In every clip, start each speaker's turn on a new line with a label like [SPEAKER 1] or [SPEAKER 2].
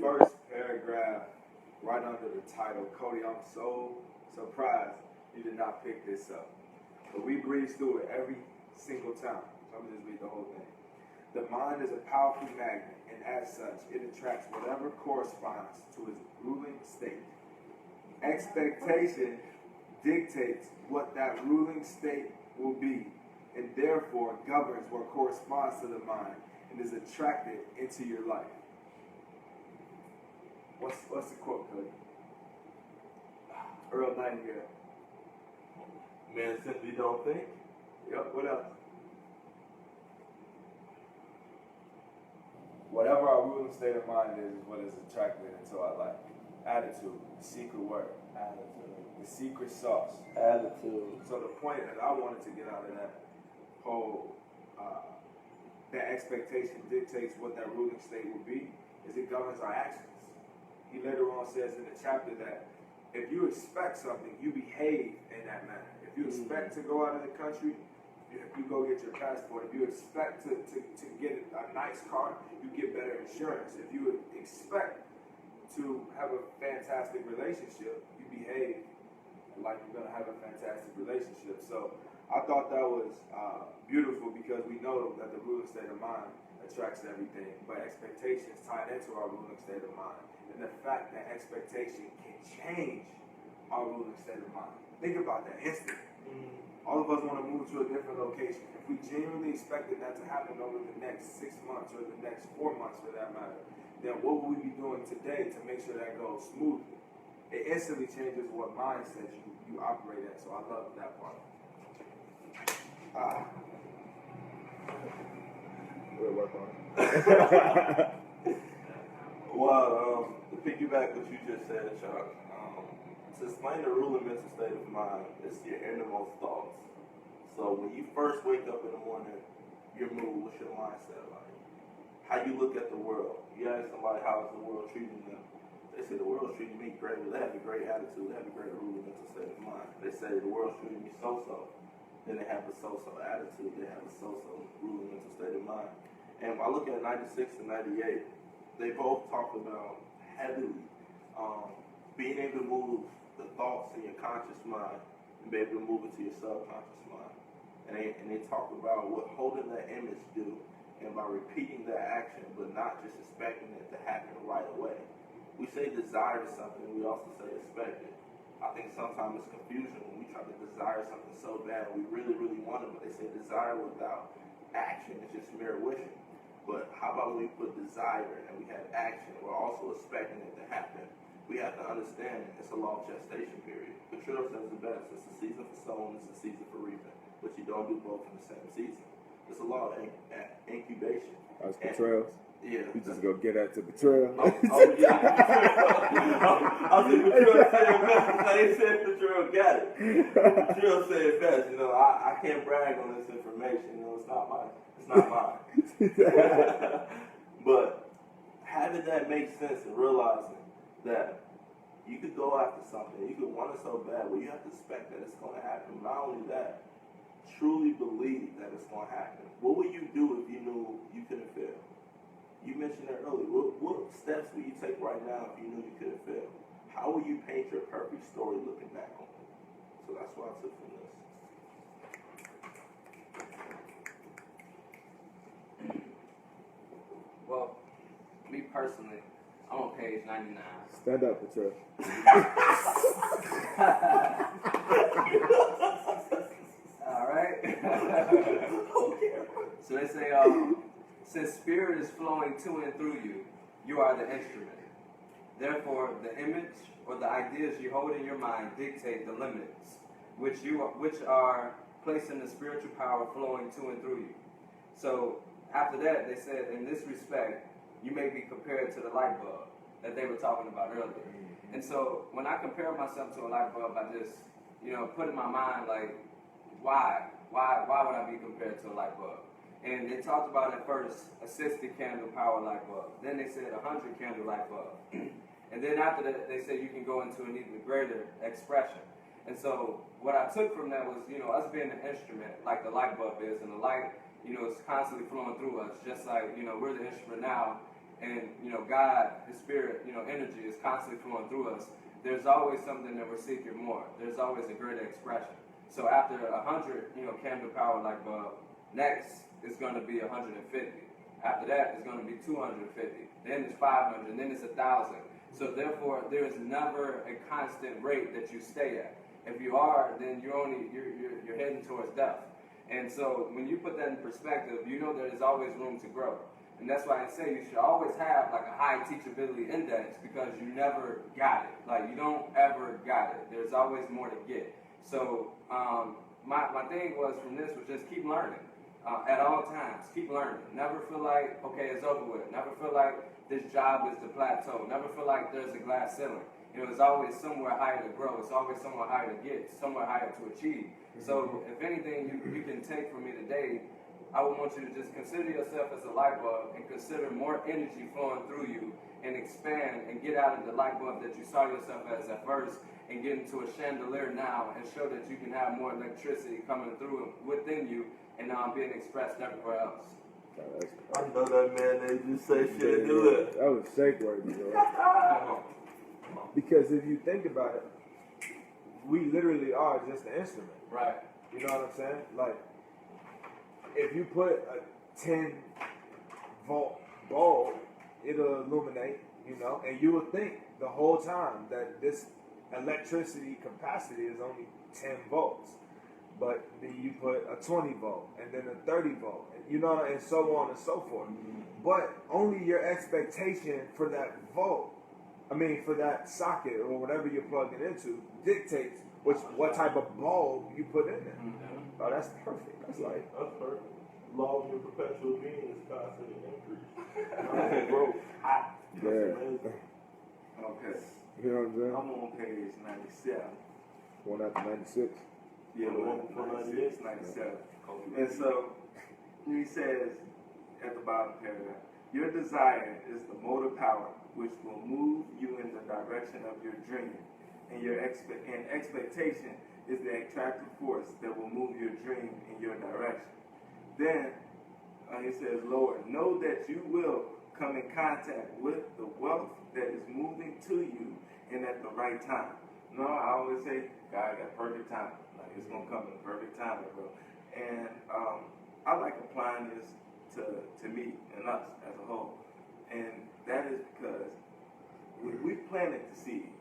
[SPEAKER 1] first paragraph, right under the title, Cody, I'm so surprised you did not pick this up. But we breeze through it every single time. So I'm going to just read the whole thing. The mind is a powerful magnet, and as such, it attracts whatever corresponds to its ruling state. Expectation dictates what that ruling state will be, and therefore governs what corresponds to the mind and is attracted into your life. What's the quote, Cody? Earl Nightingale.
[SPEAKER 2] Men simply don't think.
[SPEAKER 1] Yep, what else? Whatever our ruling state of mind is what is attracted into our life. Attitude, the secret word.
[SPEAKER 2] Attitude.
[SPEAKER 1] The secret sauce.
[SPEAKER 2] Attitude.
[SPEAKER 1] So the point that I wanted to get out of that whole, that expectation dictates what that ruling state will be, is it governs our actions. He later on says in the chapter that if you expect something, you behave in that manner. If you expect to go out of the country, you go get your passport. If you expect to get a nice car, you get better insurance. If you expect to have a fantastic relationship, you behave like you're going to have a fantastic relationship. So I thought that was beautiful because we know that the ruling state of mind attracts everything, but expectations tied into our ruling state of mind. And the fact that expectation can change our ruling state of mind. Think about that instantly. All of us want to move to a different location. If we genuinely expected that to happen over the next 6 months or the next 4 months for that matter, then what will we be doing today to make sure that goes smoothly? It instantly changes what mindset you operate at. So I love that part. We'll work on it.
[SPEAKER 2] Well, to piggyback what you just said, Chuck, to explain the ruling mental state of mind, it's your innermost thoughts. So when you first wake up in the morning, your mood, what's your mindset like? How you look at the world. You ask somebody, how is the world treating them? They say the world's treating me great. Well, they have a great attitude. They have a great ruling mental state of mind. They say the world's treating me so-so. Then they have a so-so attitude. They have a so-so ruling mental state of mind. And when I look at 96 and 98, they both talk about heavily being able to move the thoughts in your conscious mind and be able to move it to your subconscious mind. And they talk about what holding that image do, and by repeating that action, but not just expecting it to happen right away. We say desire something, we also say expect it. I think sometimes it's confusion when we try to desire something so bad, we really, really want it, but they say desire without action is just mere wishing. But how about when we put desire and we have action, we're also expecting it to happen. We have to understand it's a long gestation period. Cottrell says the best, it's a season for sowing, it's a season for reaping, but you don't do both in the same season. It's a law of incubation.
[SPEAKER 1] That's Cottrell's?
[SPEAKER 2] Yeah.
[SPEAKER 1] You just go get at the betrayal.
[SPEAKER 2] Oh yeah. I was thinking Cottrell said it best. They said Cottrell got it. Cottrell said it best. You know, I can't brag on this information. You know, it's not mine. But having that make sense and realizing that you could go after something, you could want it so bad, well, you have to expect that it's going to happen. Not only that, truly believe that it's going to happen. What would you do if you knew you couldn't fail? You mentioned it earlier. What steps would you take right now if you knew you couldn't fail? How will you paint your perfect story looking back on it? So that's what I took from this.
[SPEAKER 3] Well, me personally, I'm on page 99.
[SPEAKER 1] Stand up, Patricia.
[SPEAKER 3] All right. So they say, since spirit is flowing to and through you, you are the instrument. Therefore, the image or the ideas you hold in your mind dictate the limits, which are placing the spiritual power flowing to and through you. So after that, they said, in this respect, you may be compared to the light bulb that they were talking about earlier. And so when I compare myself to a light bulb, I just, put in my mind, like, why would I be compared to a light bulb? And they talked about at first a 60 candle power light bulb. Then they said 100 candle light bulb. And then after that, they said you can go into an even greater expression. And so what I took from that was, us being an instrument like the light bulb is, and the light, is constantly flowing through us, just like, we're the instrument now. and God, His Spirit, energy is constantly flowing through us, there's always something that we're seeking more. There's always a greater expression. So after 100, candle power light bulb, next is going to be 150. After that, it's going to be 250. Then it's 500. And then it's 1,000. So therefore, there is never a constant rate that you stay at. If you are, then you're heading towards death. And so when you put that in perspective, there's always room to grow. And that's why I say you should always have like a high teachability index, because you never got it. Like, you don't ever got it. There's always more to get. So my thing was just keep learning at all times. Keep learning. Never feel like, okay, it's over with. Never feel like this job is the plateau. Never feel like there's a glass ceiling. It's always somewhere higher to grow. It's always somewhere higher to get, somewhere higher to achieve. So if anything you can take from me today, I would want you to just consider yourself as a light bulb and consider more energy flowing through you and expand and get out of the light bulb that you saw yourself as at first and get into a chandelier now and show that you can have more electricity coming through within you and being expressed everywhere else.
[SPEAKER 2] I know that man, they just say shit, do it.
[SPEAKER 1] That was fake words, bro. Because if you think about it, we literally are just an instrument.
[SPEAKER 3] Right.
[SPEAKER 1] You know what I'm saying? Like, if you put a 10-volt bulb, it'll illuminate, and you will think the whole time that this electricity capacity is only 10 volts. But then you put a 20 volt, and then a 30 volt, and so on and so forth. But only your expectation for that for that socket or whatever you're plugging into dictates what type of bulb you put in there. Oh, that's perfect. That's
[SPEAKER 2] perfect. Law of your perpetual being is constantly increase. Growth.
[SPEAKER 1] Yeah.
[SPEAKER 4] Okay.
[SPEAKER 1] You know what I'm saying?
[SPEAKER 4] I'm on page 97.
[SPEAKER 1] Going out to 96.
[SPEAKER 4] Yeah,
[SPEAKER 2] from
[SPEAKER 4] 96, 97. And so he says at the bottom paragraph, your desire is the motive power which will move you in the direction of your dream, and your expectation is the attractive force that will move your dream in your direction. Then he says, Lord, know that you will come in contact with the wealth that is moving to you and at the right time. No, I always say, God got perfect timing. Like, it's going to come in perfect timing, bro. And I like applying this to me and us as a whole. And that is because we planted the seed,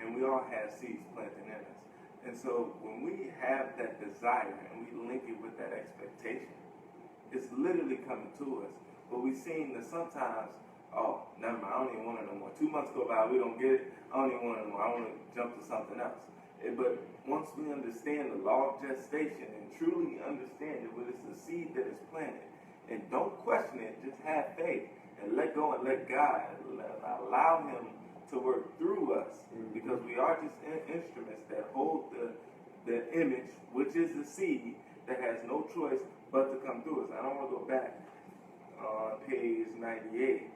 [SPEAKER 4] and we all have seeds planted in us. And so when we have that desire and we link it with that expectation, it's literally coming to us. But we've seen that sometimes, oh, never mind, I don't even want it no more. 2 months go by, we don't get it, I don't even want it no more. I want to jump to something else. But once we understand the law of gestation and truly understand it, when it's a seed that is planted, and don't question it, just have faith and let go and let God allow Him to work through us, because we are just instruments that hold the image, which is the seed that has no choice but to come through us. I don't want to go back on page 98.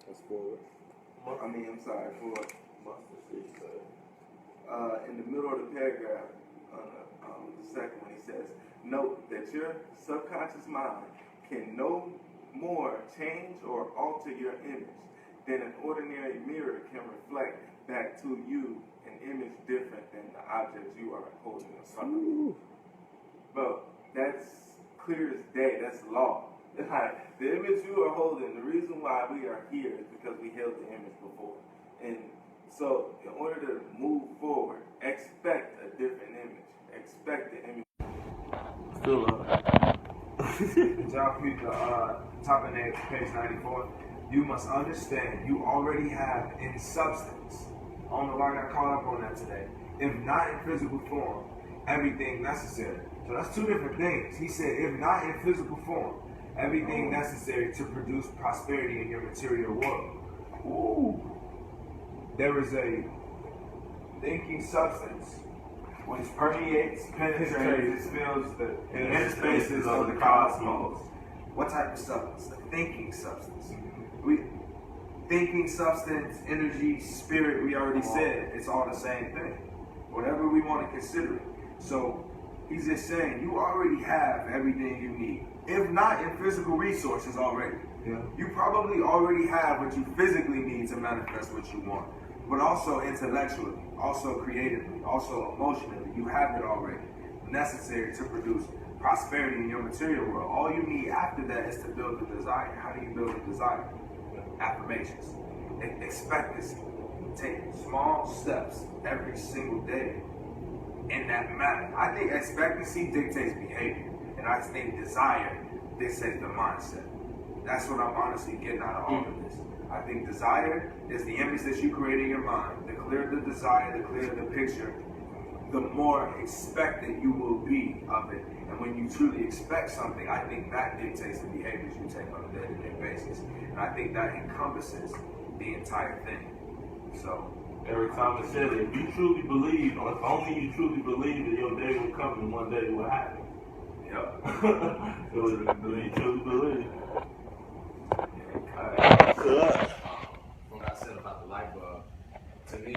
[SPEAKER 1] That's forward.
[SPEAKER 4] I'm sorry, forward. In the middle of the paragraph, the second one, he says, note that your subconscious mind can no more change or alter your image than an ordinary mirror can reflect back to you an image different than the object you are holding in front of you. Bro, that's clear as day. That's law. The image you are holding, the reason why we are here is because we held the image before. And so in order to move forward, expect a different image. Expect the image.
[SPEAKER 2] Still up.
[SPEAKER 1] John Peter, top of that, page 94. You must understand you already have in substance. I don't know why I got caught up on that today. If not in physical form, everything necessary. So that's two different things. He said, if not in physical form, everything necessary to produce prosperity in your material world. Ooh. There is a thinking substance which permeates, penetrates, fills the inner spaces of the cosmos. What type of substance? The thinking substance. Thinking substance, energy, spirit, we already said, it's all the same thing. Whatever we want to consider it. So he's just saying, you already have everything you need. If not in physical resources already.
[SPEAKER 2] Yeah.
[SPEAKER 1] You probably already have what you physically need to manifest what you want, but also intellectually, also creatively, also emotionally. You have it already, necessary to produce prosperity in your material world. All you need after that is to build the desire. How do you build a desire? Affirmations. Expectancy. Take small steps every single day in that manner. I think expectancy dictates behavior, and I think desire dictates the mindset. That's what I'm honestly getting out of all of this. I think desire is the image that you create in your mind. The clearer the desire, the clearer the picture, the more expectant you will be of it. And when you truly expect something, I think that dictates the behaviors you take on a day-to-day basis. And I think that encompasses the entire thing. So,
[SPEAKER 2] Eric Thomas said it. If you truly believe, or if only you truly believe that your day will come and one day it will happen.
[SPEAKER 1] yeah.
[SPEAKER 2] It was, you truly believe.
[SPEAKER 3] What I said about the light bulb, to me,